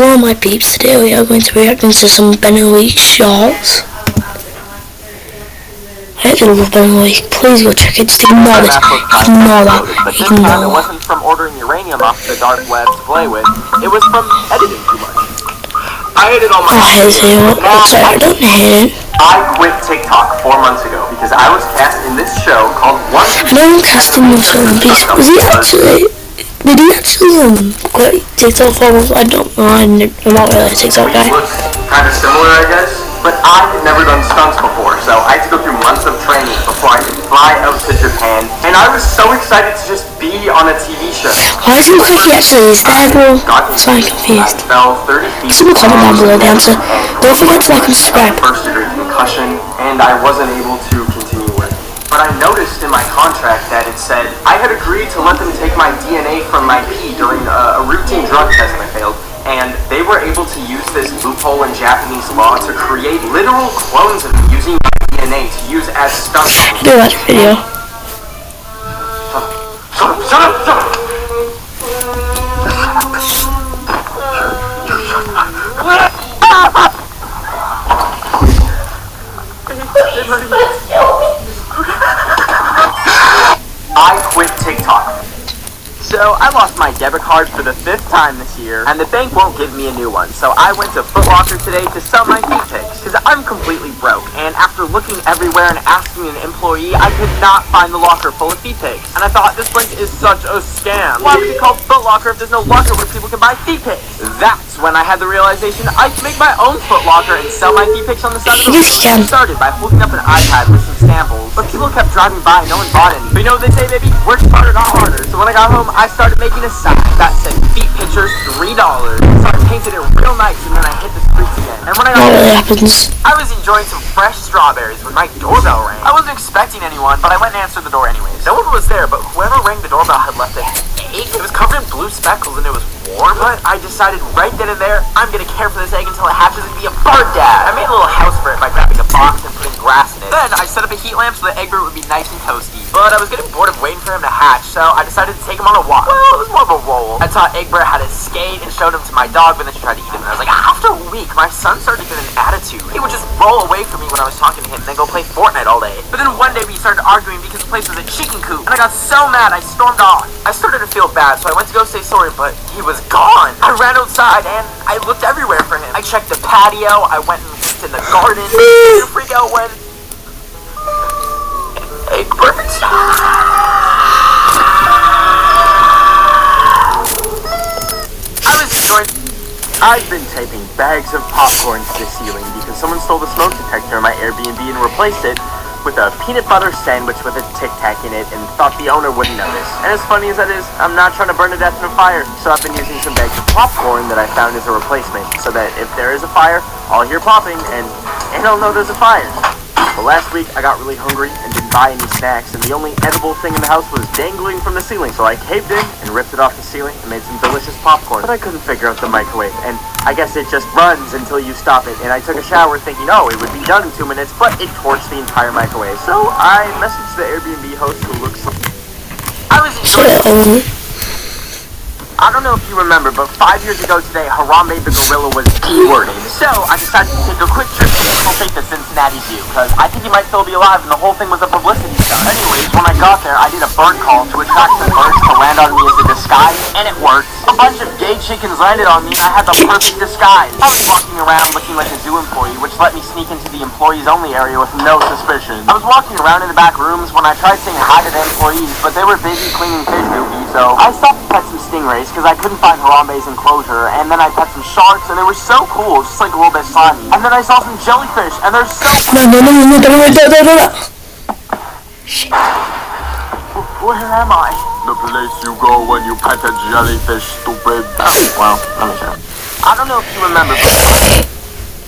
Well, my peeps, today we are going to be reacting to some Benoftheweek shorts. I have to look Benoftheweek. Please go check it. Ignore this. Ignore that. But this time it wasn't from ordering uranium off the dark web to play with. It was from editing too much. I edited all my I don't hate it. I quit TikTok 4 months ago because I was cast in this show called What? No one cast him in front of these. Was he actually? Did he actually quit TikTok for? I don't know. I'm not really a TikTok guy. Looks kind of similar, I guess. But I had never done stunts before, so I had to go through months of training before I could fly out to Japan. And I was so excited to just be on a TV show. Why doesn't he actually stay, bro? So I'm confused. I fell 30 feet. People comment down below the answer. Don't forget to like and subscribe. First degree concussion, and I wasn't able to continue working. But I noticed in my contract that it said I had agreed to let them take my DNA from my pee during a routine drug test I failed. And they were able to use this loophole in Japanese law to create literal clones of me using my DNA to use as stuff. I do watch video. Shut up! I quit TikTok. So, I lost my debit card for the 5th time this year, and the bank won't give me a new one, so I went to Foot Locker today to sell my feet pics, because I'm completely broke, and after looking everywhere and asking an employee, I could not find the locker full of feet pics, and I thought, this place is such a scam. Why would it be called Foot Locker if there's no locker where people can buy feet pics? That's when I had the realization I could make my own Foot Locker and sell my feet pics on the side. I started by holding up an iPad with some samples, but people kept driving by and no one bought any. But you know what they say, baby? Work smarter, not harder. So when I got home, I started making a sign that said feet pictures $3. So I painted it real nice and then I hit the streets again. And when I got home, I was enjoying some fresh strawberries when my doorbell rang. I wasn't expecting anyone, but I went and answered the door anyways. No one was there, but whoever rang the doorbell had left a egg. It was covered in blue speckles and it was warm, but I decided right then and there, I'm gonna care for this egg until it hatches and be a bird dad. I made a little house for it by grabbing a box and putting grass in it. Then I set up a heat lamp so the egg root would be nice and toasty. But I was getting bored of waiting for him to hatch, so I decided to take him on a walk. Well, it was more of a roll. I taught Egbert how to skate and showed him to my dog, but then she tried to eat him, and I was like, after a week, my son started to get an attitude. He would just roll away from me when I was talking to him and then go play Fortnite all day. But then one day we started arguing because the place was a chicken coop, and I got so mad I stormed off. I started to feel bad, so I went to go say sorry, but he was gone. I ran outside and I looked everywhere for him. I checked the patio, I went and looked in the garden, and freak out when Egbert. I've been taping bags of popcorn to the ceiling because someone stole the smoke detector in my Airbnb and replaced it with a peanut butter sandwich with a Tic Tac in it and thought the owner wouldn't notice. And as funny as that is, I'm not trying to burn to death in a fire, so I've been using some bags of popcorn that I found as a replacement so that if there is a fire, I'll hear popping and I'll know there's a fire. But last week, I got really hungry and didn't buy any snacks, and the only edible thing in the house was dangling from the ceiling. So I caved in and ripped it off the ceiling and made some delicious popcorn. But I couldn't figure out the microwave, and I guess it just runs until you stop it. And I took a shower thinking, oh, it would be done in 2 minutes, but it torched the entire microwave. So I messaged the Airbnb host who looks like... I don't know if you remember, but 5 years ago today, Harambe the gorilla was D-worded. So I decided to take a quick trip to the Cincinnati Zoo, because I think he might still be alive, and the whole thing was a publicity stunt. Anyways, when I got there, I did a bird call to attract some birds to land on me as a disguise, and it worked. A bunch of gay chickens landed on me, and I had the perfect disguise. I was walking around looking like a zoo employee, which let me sneak into the employees-only area with no suspicion. I was walking around in the back rooms when I tried saying hi to the employees, but they were busy cleaning fish dookies, so I stopped to pet some stingrays, because I couldn't find Harambe's enclosure, and then I pet some sharks, and they were so cool, just like a little bit slimy. And then I saw some jellyfish, and they're so... Where am I? The place you go when you pet a jellyfish, stupid. Well, let me show. I don't know if you remember,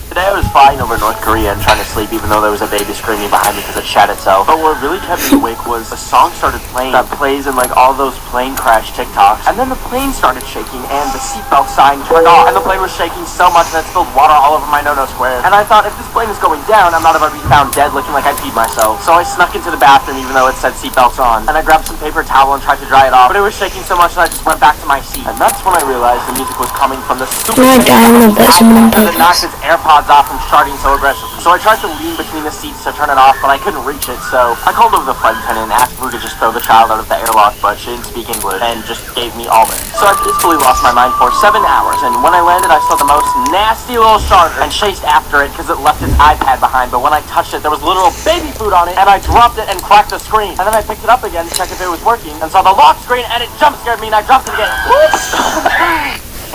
but Today I was flying over North Korea and trying to sleep even though there was a baby screaming behind me because it shat itself. But what really kept me awake was a song started playing that plays in like all those plane crash TikToks. And then the plane started shaking and the seatbelt sign turned off. And the plane was shaking so much that it spilled water all over my no-no square. And I thought if this plane is going down, I'm not about to be found dead looking like I peed myself. So I snuck into the bathroom even though it said seatbelts on. And I grabbed some paper towel and tried to dry it off. But it was shaking so much that I just went back to my seat. And that's when I realized the music was coming from the I'm gonna die. I'm gonna bet someone on and it knocked purpose. his AirPods off from starting so aggressively. So I tried to lean between the seats to turn it off, but I couldn't reach it, so I called over the flight attendant and asked if we could just throw the child out of the airlock, but she didn't speak English and just gave me all of it. So I basically lost my mind for 7 hours, and when I landed, I saw the most nasty little starter and chased after it because it left its iPad behind, but when I touched it, there was literal baby food on it, and I dropped it and cracked the screen. And then I picked it up again to check if it was working, and saw the lock screen, and it jump scared me, and I dropped it again. Whoops!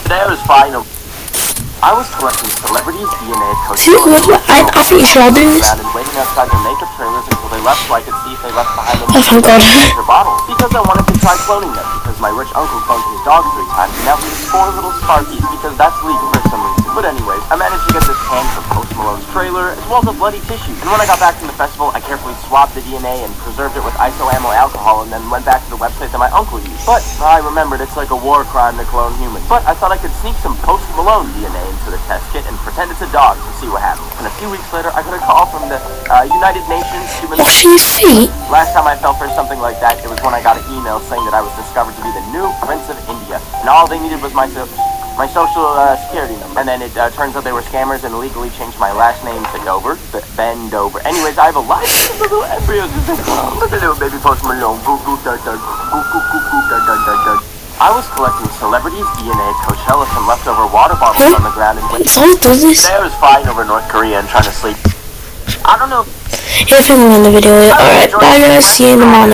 Today I was flying I was collecting celebrities' DNA at Coach See, I think you should all do this. and waiting outside their makeup trailers until they left so I could see if they left behind them Oh, thank God. their bottles. Because I wanted to try cloning them, because my rich uncle cloned his dog 3 times, and now he has 4 little Sparkies, because that's legal for some reason. But anyways, I managed to get this can from Post Malone's trailer, as well as a bloody tissue. And when I got back from the festival, I carefully swabbed the DNA and preserved it with isoamyl alcohol, and then went back to the website that my uncle used. But I remembered it's like a war crime to clone humans. But I thought I could sneak some Post Malone DNA into the test kit and pretend it's a dog to see what happens. And a few weeks later, I got a call from the United Nations Human What's in your seat? Last time I fell for something like that, it was when I got an email saying that I was discovered to be the new Prince of India, and all they needed was my social security number. And then it turns out they were scammers and illegally changed my last name to Dover, Ben Dover. Anyways, I have a lot of little embryos in the clone. Look at little baby Post Malone. Goo goo da da. Goo goo goo goo da da da da. I was collecting celebrities' DNA at Coachella from leftover water bottles on the ground and Someone do this? Today I was flying over North Korea and trying to sleep. I don't know. If you want the video, alright, bye guys, see you in the morning.